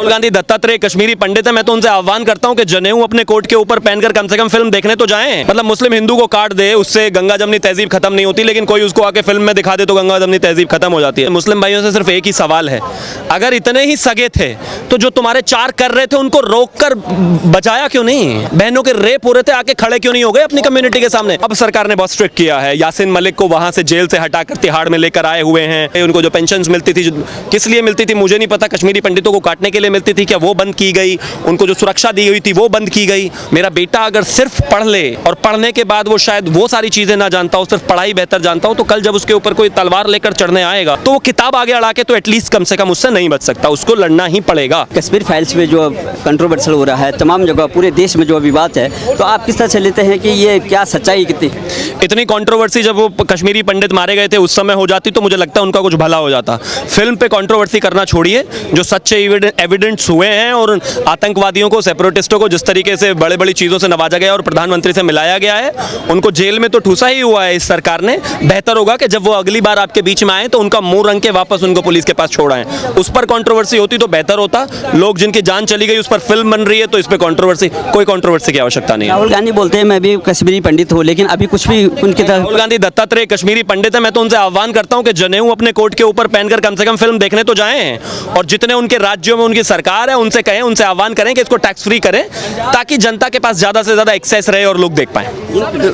राहुल गांधी दत्तात्रेय कश्मीरी पंडित है। मैं तो उनसे आह्वान करता हूं कि जनेऊ अपने कोट के ऊपर पहनकर कम से कम फिल्म देखने तो जाएं। मतलब मुस्लिम हिंदू को काट दे, उससे गंगा जमनी तहजीब खत्म नहीं होती, लेकिन कोई उसको आके फिल्म में दिखा दे तो गंगा जमनी तहजीब खत्म हो जाती है। मुस्लिम भाइयों से सिर्फ एक ही सवाल है, अगर इतने ही सगे थे तो जो तुम्हारे चार कर रहे थे उनको रोककर बचाया क्यों नहीं? बहनों के रेप हो रहे थे, आके खड़े क्यों नहीं हो गए अपनी कम्युनिटी के सामने? अब सरकार ने बहुत स्ट्रिक्ट किया है। यासीन मलिक को वहां से जेल से हटाकर तिहाड़ में लेकर आए हुए हैं। उनको जो पेंशन मिलती थी, किस लिए मिलती थी मुझे नहीं पता, कश्मीरी पंडितों को काटने के लिए मिलती थी क्या, वो बंद की गई। उनको जो सुरक्षा दी हुई थी वो बंद की गई। मेरा बेटा अगर सिर्फ पढ़ ले और पढ़ने के बाद वो शायद वो सारी चीजें ना जानता हो, सिर्फ पढ़ाई बेहतर जानता हो, तो कल जब उसके ऊपर कोई तलवार लेकर चढ़ने आएगा तो वो किताब आगे अड़ा के तो एटलीस्ट कम से कम उससे नहीं बच सकता, उसको लड़ना ही पड़ेगा। कश्मीर फाइल्स में जो कंट्रोवर्शियल हो रहा है, तमाम जगह पूरे देश में जो विवाद है, तो आप किस तरह से लेते हैं कि ये क्या सच्चाई कितनी? इतनी कंट्रोवर्सी जब वो कश्मीरी पंडित मारे गए थे उस समय हो जाती तो मुझे लगता है उनका कुछ भला हो जाता। फिल्म पे कंट्रोवर्सी करना छोड़िए, जो सच्चे एविडेंस हुए हैं और आतंकवादियों को, सेपरेटिस्टों को जिस तरीके से बड़े बड़ी चीज़ों से नवाजा गया और प्रधानमंत्री से मिलाया गया है, उनको जेल में तो ठूसा ही हुआ है इस सरकार ने। बेहतर होगा कि जब वो अगली बार आपके बीच में आए तो उनका मुंह रंग के वापस उनको पुलिस के पास छोड़ाएं। उस पर कंट्रोवर्सी होती तो बेहतर होता। लोग जिनकी जान चली गई उस पर फिल्म बन रही है तो इस पर कंट्रोवर्सी, कोई कंट्रोवर्सी की आवश्यकता नहीं है। राहुल गांधी बोलते हैं मैं भी कश्मीरी पंडित हूँ, लेकिन अभी कुछ भी उनकी तरफ। राहुल गांधी दत्तात्रेय कश्मीरी पंडित है। मैं तो उनसे आह्वान करता हूं कि जनेऊ अपने कोट के ऊपर पहनकर कम से कम फिल्म देखने तो जाएं, और जितने उनके राज्यों में उनकी सरकार है उनसे कहें, उनसे आह्वान करें कि इसको टैक्स फ्री करें ताकि जनता के पास ज्यादा से ज्यादा एक्सेस रहे और लोग देख पाएं।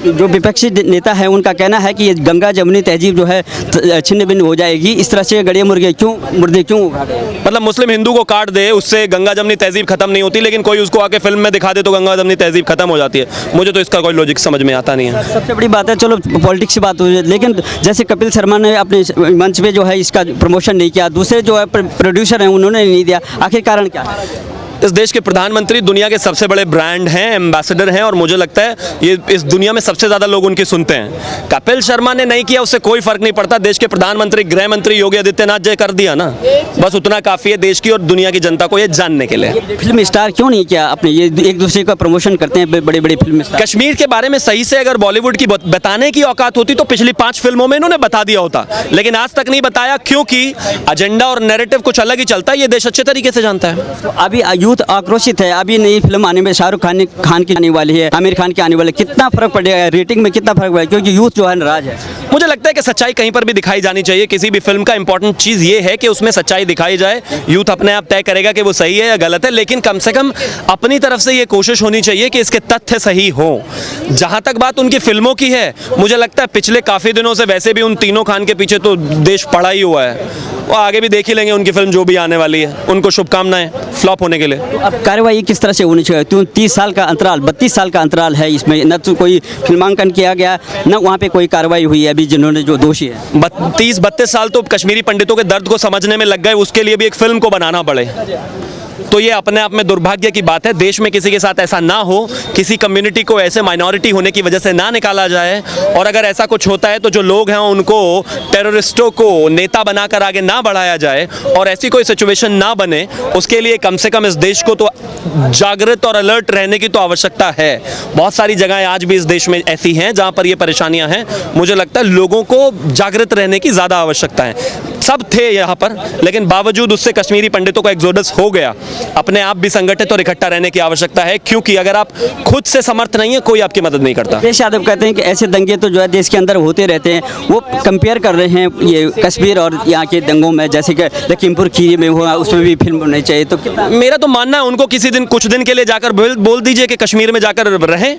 जो विपक्षी नेता है उनका कहना है कि ये गंगा जमुनी तहजीब जो है छिन्न भिन्न हो जाएगी, इस तरह से गड़े मुर्दे क्यों उगा रहे हैं? मतलब मुस्लिम हिंदू को काट दे, उससे गंगा जमनी तहजीब खत्म नहीं होती, लेकिन कोई उसको आके फिल्म में दिखा दे तो गंगा जमनी तहजीब खत्म हो जाती है। मुझे तो इसका कोई लॉजिक समझ में आता नहीं है। सबसे बड़ी बात है, चलो पॉलिटिक्स की बात हो रही है, लेकिन जैसे कपिल शर्मा ने अपने मंच पे जो है इसका प्रमोशन नहीं किया, दूसरे जो है प्रोड्यूसर हैं उन्होंने नहीं दिया, आखिर कारण क्या है? इस देश के प्रधानमंत्री दुनिया के सबसे बड़े ब्रांड हैं, एम्बेसडर हैं, और मुझे लगता है ये इस दुनिया में सबसे ज़्यादा लोग उनकी सुनते हैं। कपिल शर्मा ने नहीं किया, उससे कोई फर्क नहीं पड़ता। देश के प्रधानमंत्री, गृह मंत्री योगी आदित्यनाथ जी कर दिया ना, बस उतना काफ़ी है देश की और दुनिया की जनता को ये जानने के लिए। फिल्म स्टार क्यों नहीं किया अपने, ये एक दूसरे का प्रमोशन करते हैं बड़े बड़े फिल्म स्टार। कश्मीर के बारे में सही से अगर बॉलीवुड की बताने की औकात होती तो पिछली 5 फिल्मों में इन्होंने बता दिया होता, लेकिन आज तक नहीं बताया क्योंकि एजेंडा और नैरेटिव कुछ अलग ही चलता है। ये देश अच्छे तरीके से जानता है। तो अभी यूथ आक्रोशित है, अभी नई फिल्म आने में शाहरुख खान की आने वाली है, आमिर खान की आने वाली है, कितना फर्क पड़ेगा रेटिंग में, कितना फर्क पड़ेगा? क्योंकि यूथ जो है नाराज है। मुझे लगता है कि सच्चाई कहीं पर भी दिखाई जानी चाहिए। किसी भी फिल्म का इंपॉर्टेंट चीज़ ये है कि उसमें सच्चाई दिखाई जाए। यूथ अपने आप तय करेगा कि वो सही है या गलत है, लेकिन कम से कम अपनी तरफ से ये कोशिश होनी चाहिए कि इसके तथ्य सही हो। जहाँ तक बात उनकी फिल्मों की है, मुझे लगता है पिछले काफ़ी दिनों से वैसे भी उन तीनों खान के पीछे तो देश पड़ा ही हुआ है। वो आगे भी देख ही लेंगे उनकी फिल्म जो भी आने वाली है। उनको शुभकामनाएं फ्लॉप होने के लिए। अब कार्रवाई किस तरह से होनी चाहिए? क्यों 30 साल का अंतराल, 32 साल का अंतराल है इसमें, न तो कोई फिल्मांकन किया गया, न वहाँ पे कोई कार्रवाई हुई है अभी जिन्होंने जो दोषी है। 30-32 साल तो कश्मीरी पंडितों के दर्द को समझने में लग गए, उसके लिए भी एक फिल्म को बनाना पड़े, तो ये अपने आप में दुर्भाग्य की बात है। देश में किसी के साथ ऐसा ना हो, किसी कम्युनिटी को ऐसे माइनॉरिटी होने की वजह से ना निकाला जाए, और अगर ऐसा कुछ होता है तो जो लोग हैं उनको टेररिस्टों को नेता बनाकर आगे ना बढ़ाया जाए और ऐसी कोई सिचुएशन ना बने, उसके लिए कम से कम इस देश को तो जागृत और अलर्ट रहने की तो आवश्यकता है। बहुत सारी जगहें आज भी इस देश में ऐसी हैं जहाँ पर ये परेशानियाँ हैं। मुझे लगता है लोगों को जागृत रहने की ज़्यादा आवश्यकता है। सब थे यहाँ पर, लेकिन बावजूद उससे कश्मीरी पंडितों का एक्सोडस हो गया। अपने आप भी संगठित और इकट्ठा रहने की आवश्यकता है, क्योंकि अगर आप खुद से समर्थ नहीं है कोई आपकी मदद नहीं करता। अखिलेश यादव कहते हैं कि ऐसे दंगे तो जो है देश के अंदर होते रहते हैं। वो कंपेयर कर रहे हैं ये कश्मीर और यहाँ के दंगों में, जैसे कि लखीमपुर खीरी में हुआ, उसमें भी फिल्म होनी चाहिए। तो मेरा तो मानना है उनको किसी दिन, कुछ दिन के लिए जाकर बोल दीजिए कि कश्मीर में जाकर रहें,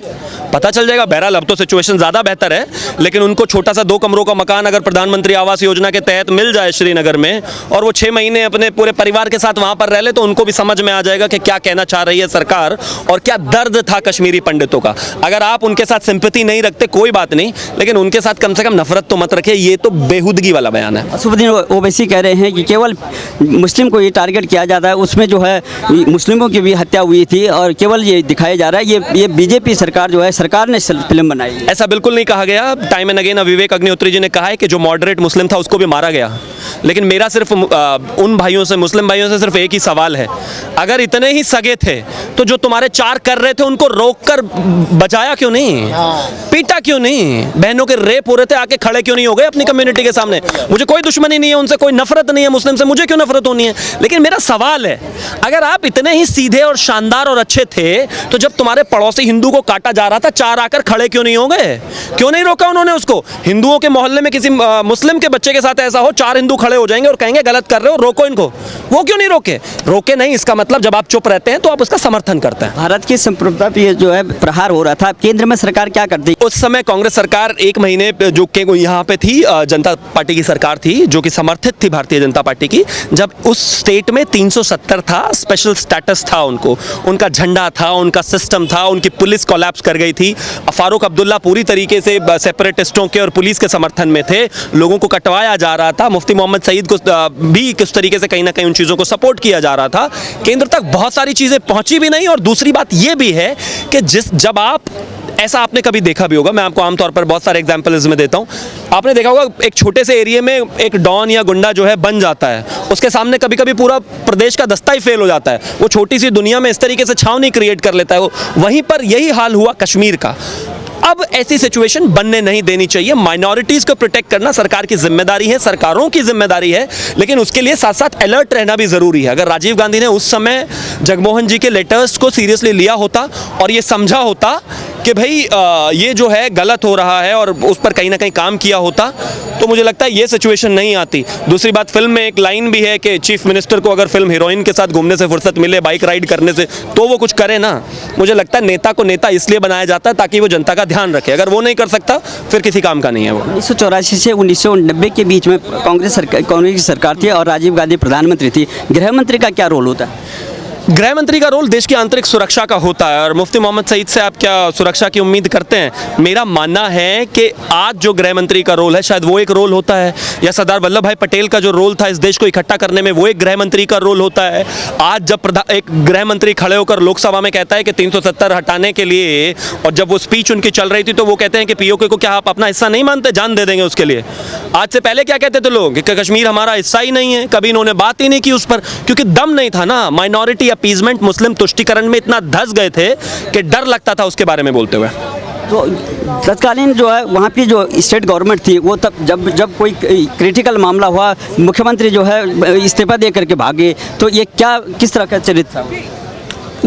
पता चल जाएगा। बहरहाल अब तो सिचुएशन ज़्यादा बेहतर है, लेकिन उनको छोटा सा 2 कमरों का मकान अगर प्रधानमंत्री आवास योजना के तहत मिल जाए श्रीनगर में, और वो 6 महीने अपने पूरे परिवार के साथ वहाँ पर रह ले, तो उनको भी समझ में आ जाएगा कि क्या कहना चाह रही है सरकार और क्या दर्द था कश्मीरी पंडितों का। अगर आप उनके साथ सिंपैथी नहीं रखते कोई बात नहीं, लेकिन उनके साथ कम से कम नफरत तो मत रखिए। ये तो बेहुदगी वाला बयान है। असुद्दीन ओवैसी कह रहे हैं कि केवल मुस्लिम को ये टारगेट किया जाता है, उसमें जो है मुस्लिमों की भी हत्या हुई थी और केवल ये दिखाया जा रहा है ये बीजेपी सरकार जो है, सरकार ने फिल्म बनाई। ऐसा बिल्कुल नहीं कहा गया। Time and again Vivek Agnihotri ji ने कहा है कि जो मॉडरेट मुस्लिम था उसको भी मारा गया। लेकिन मेरा सिर्फ उन भाइयों से, मुस्लिम भाइयों से सिर्फ एक ही सवाल है, अगर इतने ही सगे थे तो जो तुम्हारे 4 कर रहे थे उनको रोककर बचाया क्यों नहीं, पीटा क्यों नहीं? बहनों के रेप हो रहे थे, आके खड़े क्यों नहीं हो गए अपनी कम्युनिटी के सामने? मुझे कोई दुश्मनी नहीं है उनसे, कोई नफरत नहीं है मुस्लिम से, मुझे क्यों नफरत होनी है? लेकिन मेरा सवाल है, अगर आप इतने ही सीधे और शानदार और अच्छे थे तो जब तुम्हारे पड़ोसी हिंदू को काटा जा रहा था 4 आकर खड़े क्यों नहीं हो गए? क्यों नहीं रोका उन्होंने उसको? हिंदुओं के मोहल्ले में किसी मुस्लिम के बच्चे के साथ ऐसा हो, 4 हिंदू खड़े हो जाएंगे और कहेंगे गलत कर रहे हो, रोको इनको। वो क्यों नहीं रोके? रोके नहीं, इसका मतलब जब आप चुप रहते हैं तो आप उसका समर्थन करते हैं। भारत की संप्रभुता पे जो है प्रहार हो रहा था, केंद्र में सरकार क्या करती? उस समय कांग्रेस सरकार 1 महीने जो कि यहाँ पे थी, जनता पार्टी की सरकार थी जो कि समर्थित थी भारतीय जनता पार्टी की। जब उस स्टेट में 370 था, स्पेशल स्टेटस था उनको, उनका झंडा था, उनका सिस्टम था, उनकी पुलिस कोलैप्स कर गई थी। फारूक अब्दुल्ला पूरी तरीके से सेपरेटिस्टों के और पुलिस के समर्थन में थे, लोगों को कटवाया जा रहा था। मुफ्ती मोहम्मद सईद को भी किस तरीके से कहीं ना कहीं उन चीज़ों को सपोर्ट किया जा रहा था। केंद्र तक बहुत सारी चीज़ें पहुंची भी नहीं। और दूसरी बात यह भी है कि जब आप ऐसा आपने कभी देखा भी होगा, मैं आपको आमतौर पर बहुत सारे एग्जाम्पल इसमें देता हूँ। आपने देखा होगा एक छोटे से एरिया में एक डॉन या गुंडा जो है बन जाता है, उसके सामने कभी कभी पूरा प्रदेश का दस्ता ही फेल हो जाता है। वो छोटी सी दुनिया में इस तरीके से छावनी क्रिएट कर लेता है। वो वहीं पर यही हाल हुआ कश्मीर का। अब ऐसी सिचुएशन बनने नहीं देनी चाहिए। माइनॉरिटीज़ को प्रोटेक्ट करना सरकार की जिम्मेदारी है, सरकारों की जिम्मेदारी है, लेकिन उसके लिए साथ साथ अलर्ट रहना भी ज़रूरी है। अगर राजीव गांधी ने उस समय जगमोहन जी के लेटर्स को सीरियसली लिया होता और ये समझा होता कि भाई ये जो है गलत हो रहा है और उस पर कहीं ना कहीं काम किया होता, तो मुझे लगता है ये सिचुएशन नहीं आती। दूसरी बात, फिल्म में एक लाइन भी है कि चीफ मिनिस्टर को अगर फिल्म हीरोइन के साथ घूमने से फुर्सत मिले, बाइक राइड करने से, तो वो कुछ करे ना। मुझे लगता है नेता को नेता इसलिए बनाया जाता है ताकि वो जनता का ध्यान रखे। अगर वो नहीं कर सकता फिर किसी काम का नहीं है वो। 1984 से 1990 के बीच में कांग्रेस की सरकार थी और राजीव गांधी प्रधानमंत्री थी। गृह मंत्री का क्या रोल होता है? गृह मंत्री का रोल देश की आंतरिक सुरक्षा का होता है। और मुफ्ती मोहम्मद सईद से आप क्या सुरक्षा की उम्मीद करते हैं? मेरा मानना है कि आज जो गृह मंत्री का रोल है शायद वो एक रोल होता है, या सरदार वल्लभ भाई पटेल का जो रोल था इस देश को इकट्ठा करने में, वो एक गृह मंत्री का रोल होता है। आज जब एक गृह मंत्री खड़े होकर लोकसभा में कहता है कि 370 हटाने के लिए, और जब वो स्पीच उनकी चल रही थी तो वो कहते हैं कि पीओके को क्या आप अपना हिस्सा नहीं मानते, जान दे देंगे उसके लिए। आज से पहले क्या कहते थे लोग कि कश्मीर हमारा हिस्सा ही नहीं है, कभी इन्होंने बात ही नहीं की उस पर, क्योंकि दम नहीं था ना। माइनॉरिटी अपीजमेंट, मुस्लिम तुष्टीकरण में इतना धंस गए थे कि डर लगता था उसके बारे में बोलते हुए। तो तत्कालीन जो है वहाँ की जो स्टेट गवर्नमेंट थी वो तब जब कोई क्रिटिकल मामला हुआ, मुख्यमंत्री जो है इस्तीफा दे करके भागे, तो ये क्या किस तरह का चरित्र था?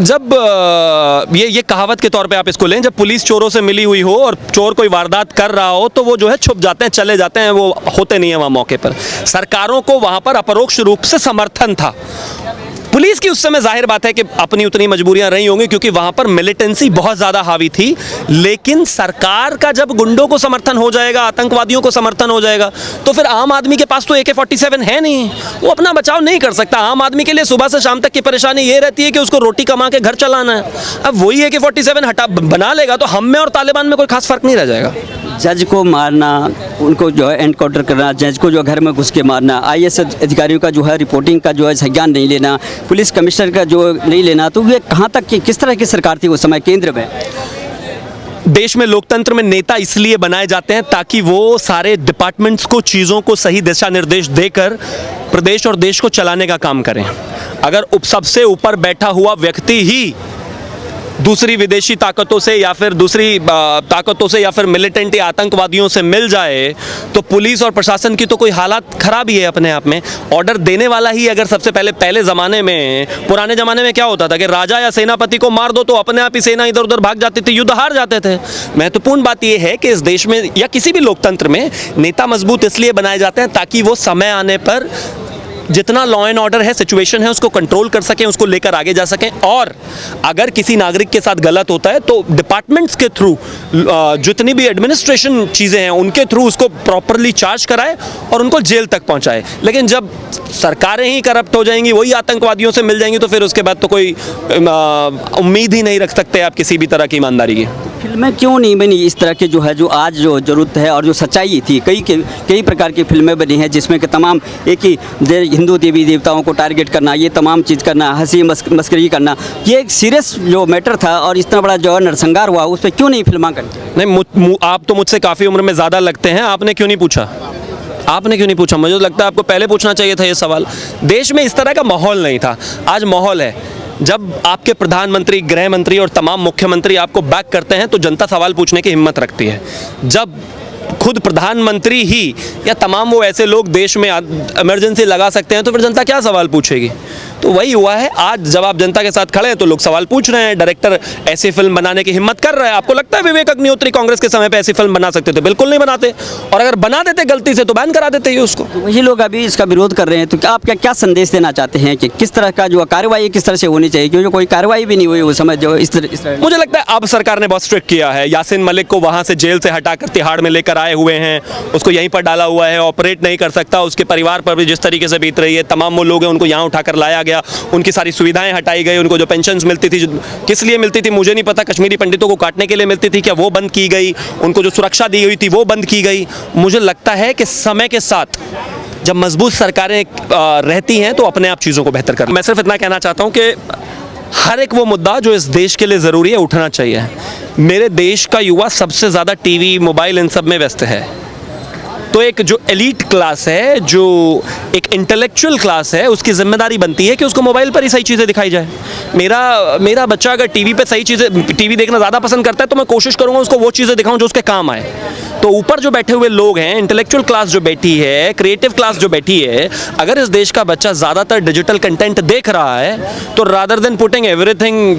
जब ये कहावत के तौर पे आप इसको लें, जब पुलिस चोरों से मिली हुई हो और चोर कोई वारदात कर रहा हो तो वो जो है छुप जाते हैं, चले जाते हैं, वो होते नहीं है वहाँ मौके पर। सरकारों को वहाँ पर अपरोक्ष रूप से समर्थन था। पुलिस की उस समय जाहिर बात है कि अपनी उतनी मजबूरियां रही होंगी क्योंकि वहां पर मिलिटेंसी बहुत ज़्यादा हावी थी। लेकिन सरकार का जब गुंडों को समर्थन हो जाएगा, आतंकवादियों को समर्थन हो जाएगा, तो फिर आम आदमी के पास तो AK-47 है नहीं, वो अपना बचाव नहीं कर सकता। आम आदमी के लिए सुबह से शाम तक की परेशानी ये रहती है कि उसको रोटी कमा के घर चलाना है। अब वही AK-47 हटा बना लेगा तो हम में और तालिबान में कोई खास फर्क नहीं रह जाएगा। जज को मारना, उनको जो है एनकाउंटर करना, जज को जो घर में घुस के मारना, IAS अधिकारियों का जो है रिपोर्टिंग का जो है संज्ञान नहीं लेना, पुलिस कमिश्नर का जो नहीं लेना, तो ये कहाँ तक की किस तरह की सरकार थी उस समय केंद्र में? देश में लोकतंत्र में नेता इसलिए बनाए जाते हैं ताकि वो सारे डिपार्टमेंट्स को, चीज़ों को सही दिशा निर्देश देकर प्रदेश और देश को चलाने का काम करें। अगर सबसे ऊपर बैठा हुआ व्यक्ति ही दूसरी विदेशी ताकतों से या फिर दूसरी ताकतों से या फिर मिलिटेंट या आतंकवादियों से मिल जाए तो पुलिस और प्रशासन की तो कोई हालात खराब ही है अपने आप में। ऑर्डर देने वाला ही अगर सबसे पहले ज़माने में, पुराने ज़माने में क्या होता था कि राजा या सेनापति को मार दो तो अपने आप ही सेना इधर उधर भाग जाती थी, युद्ध हार जाते थे। महत्वपूर्ण बात यह है कि इस देश में या किसी भी लोकतंत्र में नेता मजबूत इसलिए बनाए जाते हैं ताकि वो समय आने पर जितना लॉ एंड ऑर्डर है, सिचुएशन है, उसको कंट्रोल कर सकें, उसको लेकर आगे जा सकें। और अगर किसी नागरिक के साथ गलत होता है तो डिपार्टमेंट्स के थ्रू, जितनी भी एडमिनिस्ट्रेशन चीज़ें हैं उनके थ्रू उसको प्रॉपरली चार्ज कराए और उनको जेल तक पहुंचाए। लेकिन जब सरकारें ही करप्ट हो जाएंगी, वही आतंकवादियों से मिल जाएंगी, तो फिर उसके बाद तो कोई उम्मीद ही नहीं रख सकते आप किसी भी तरह की ईमानदारी की। फिल्में क्यों नहीं बनी इस तरह के जो है, जो आज जो ज़रूरत है और जो सच्चाई थी? कई प्रकार की फिल्में बनी हैं जिसमें कि तमाम एक ही हिंदू देवी देवताओं को टारगेट करना, ये तमाम चीज़ करना, हंसी मस्करी करना, ये एक सीरियस जो मैटर था और इतना बड़ा जो नरसंहार हुआ उस पर क्यों नहीं फिल्मा करते? नहीं, आप तो मुझसे काफ़ी उम्र में ज़्यादा लगते हैं, आपने क्यों नहीं पूछा? आपने क्यों नहीं पूछा? मुझे तो लगता है आपको पहले पूछना चाहिए था ये सवाल। देश में इस तरह का माहौल नहीं था, आज माहौल है। जब आपके प्रधानमंत्री, गृह मंत्री और तमाम मुख्यमंत्री आपको बैक करते हैं तो जनता सवाल पूछने की हिम्मत रखती है। जब खुद प्रधानमंत्री ही या तमाम वो ऐसे लोग देश में इमरजेंसी लगा सकते हैं तो फिर जनता क्या सवाल पूछेगी? तो वही हुआ है। आज जब आप जनता के साथ खड़े हैं तो लोग सवाल पूछ रहे हैं। डायरेक्टर ऐसी फिल्म बनाने की हिम्मत कर रहा है। आपको लगता है विवेक अग्निहोत्री कांग्रेस के समय पे ऐसी फिल्म बना सकते थे? बिल्कुल नहीं बनाते, और अगर बना देते गलती से तो बैन करा देते ही उसको। तो वही लोग अभी इसका विरोध कर रहे हैं, तो क्या आप क्या संदेश देना चाहते हैं कि किस तरह का जो कार्रवाई किस तरह से होनी चाहिए, क्योंकि कोई कार्रवाई भी नहीं हुई उस समय जो इस तरह। मुझे लगता है अब सरकार ने बहुत स्ट्रिक्ट किया है। यासीन मलिक को वहां से जेल से हटाकर तिहाड़ में लेकर आए हुए हैं, उसको यहीं पर डाला हुआ है, ऑपरेट नहीं कर सकता। उसके परिवार पर भी जिस तरीके से बीत रही है, तमाम वो लोग हैं उनको यहाँ उठाकर लाया गया, उनकी सारी सुविधाएं हटाई गई। उनको जो पेंशन्स मिलती थी, किस लिए मिलती थी मुझे नहीं पता, कश्मीरी पंडितों को काटने के लिए मिलती थी क्या, वो बंद की गई। उनको जो सुरक्षा दी हुई थी वो बंद की गई। मुझे लगता है कि समय के साथ जब मजबूत सरकारें रहती हैं तो अपने आप चीज़ों को बेहतर कर। मैं सिर्फ इतना कहना चाहता हूँ कि हर एक वो मुद्दा जो इस देश के लिए ज़रूरी है उठना चाहिए। मेरे देश का युवा सबसे ज़्यादा टीवी, मोबाइल इन सब में व्यस्त है। तो एक जो एलीट क्लास है, जो एक इंटेलेक्चुअल क्लास है, उसकी जिम्मेदारी बनती है कि उसको मोबाइल पर ही सही चीज़ें दिखाई जाए। मेरा बच्चा अगर टीवी पे सही चीज़ें, टीवी देखना ज़्यादा पसंद करता है तो मैं कोशिश करूँगा उसको वो चीज़ें दिखाऊं जो उसके काम आए। तो ऊपर जो बैठे हुए लोग हैं, इंटेलेक्चुअल क्लास जो बैठी है, क्रिएटिव क्लास जो बैठी है, अगर इस देश का बच्चा ज़्यादातर डिजिटल कंटेंट देख रहा है तो रादर देन पुटिंग एवरीथिंग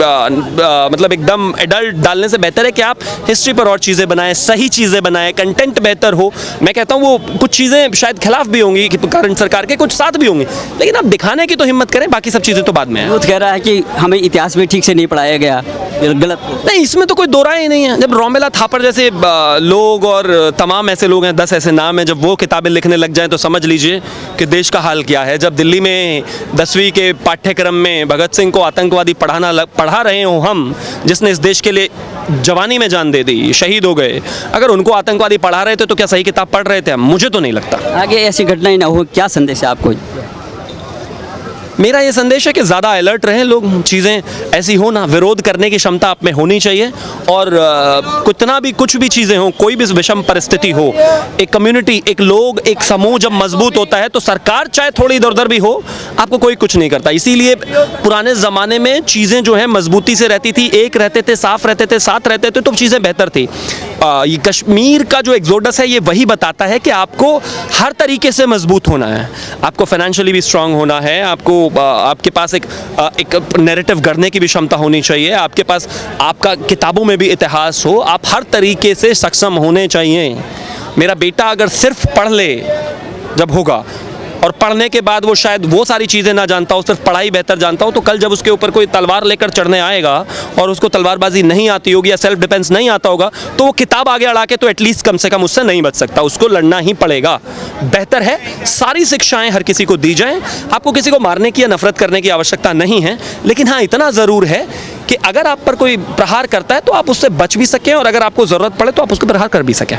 मतलब एकदम एडल्ट डालने से बेहतर है कि आप हिस्ट्री पर और चीज़ें बनाएं, सही चीज़ें बनाएं, कंटेंट बेहतर हो। मैं कहता हूँ वो कुछ चीज़ें शायद खिलाफ भी होंगी कि करंट सरकार के, कुछ साथ भी होंगी, लेकिन आप दिखाने की तो हिम्मत करें, बाकी सब चीज़ें तो बाद में है। वो कह रहा है कि हमें इतिहास भी ठीक से नहीं पढ़ाया गया, गलत नहीं, इसमें तो कोई दो राय ही नहीं है। जब रोमेला थापर जैसे लोग और तमाम ऐसे लोग हैं, 10 ऐसे नाम हैं, जब वो किताबें लिखने लग जाएं तो समझ लीजिए कि देश का हाल क्या है। जब दिल्ली में 10वीं के पाठ्यक्रम में भगत सिंह को आतंकवादी पढ़ा रहे हो हम, जिसने इस देश के लिए जवानी में जान दे दी, शहीद हो गए, अगर उनको आतंकवादी पढ़ा रहे थे तो क्या सही किताब पढ़ रहे थे हम? मुझे तो नहीं लगता। आगे ऐसी घटनाएं ना हो, क्या संदेश है आपको? मेरा ये संदेश है कि ज़्यादा अलर्ट रहें लोग, चीज़ें ऐसी हो ना, विरोध करने की क्षमता आप में होनी चाहिए। और कितना भी कुछ भी चीज़ें हों, कोई भी विषम परिस्थिति हो, एक कम्युनिटी, एक लोग, एक समूह जब मजबूत होता है तो सरकार चाहे थोड़ी इधर उधर भी हो, आपको कोई कुछ नहीं करता। इसीलिए पुराने ज़माने में चीज़ें जो हैं मजबूती से रहती थी, एक रहते थे, साफ रहते थे, साथ रहते थे, तो चीज़ें बेहतर थी। ये कश्मीर का जो एक्सोडस है ये वही बताता है कि आपको हर तरीके से मजबूत होना है, आपको फाइनेंशियली भी स्ट्रांग होना है, आपको आपके पास एक नैरेटिव गढ़ने की भी क्षमता होनी चाहिए, आपके पास आपका किताबों में भी इतिहास हो, आप हर तरीके से सक्षम होने चाहिए। मेरा बेटा अगर सिर्फ पढ़ ले जब होगा और पढ़ने के बाद वो शायद वो सारी चीज़ें ना जानता हो, सिर्फ पढ़ाई बेहतर जानता हो, तो कल जब उसके ऊपर कोई तलवार लेकर चढ़ने आएगा और उसको तलवारबाजी नहीं आती होगी या सेल्फ डिफेंस नहीं आता होगा तो वो किताब आगे अड़ा के तो एटलीस्ट कम से कम उससे नहीं बच सकता, उसको लड़ना ही पड़ेगा। बेहतर है सारी शिक्षाएं हर किसी को दी जाएं। आपको किसी को मारने की या नफरत करने की आवश्यकता नहीं है, लेकिन हाँ इतना ज़रूर है कि अगर आप पर कोई प्रहार करता है तो आप उससे बच भी सकें, और अगर आपको ज़रूरत पड़े तो आप उसको प्रहार कर भी सकें।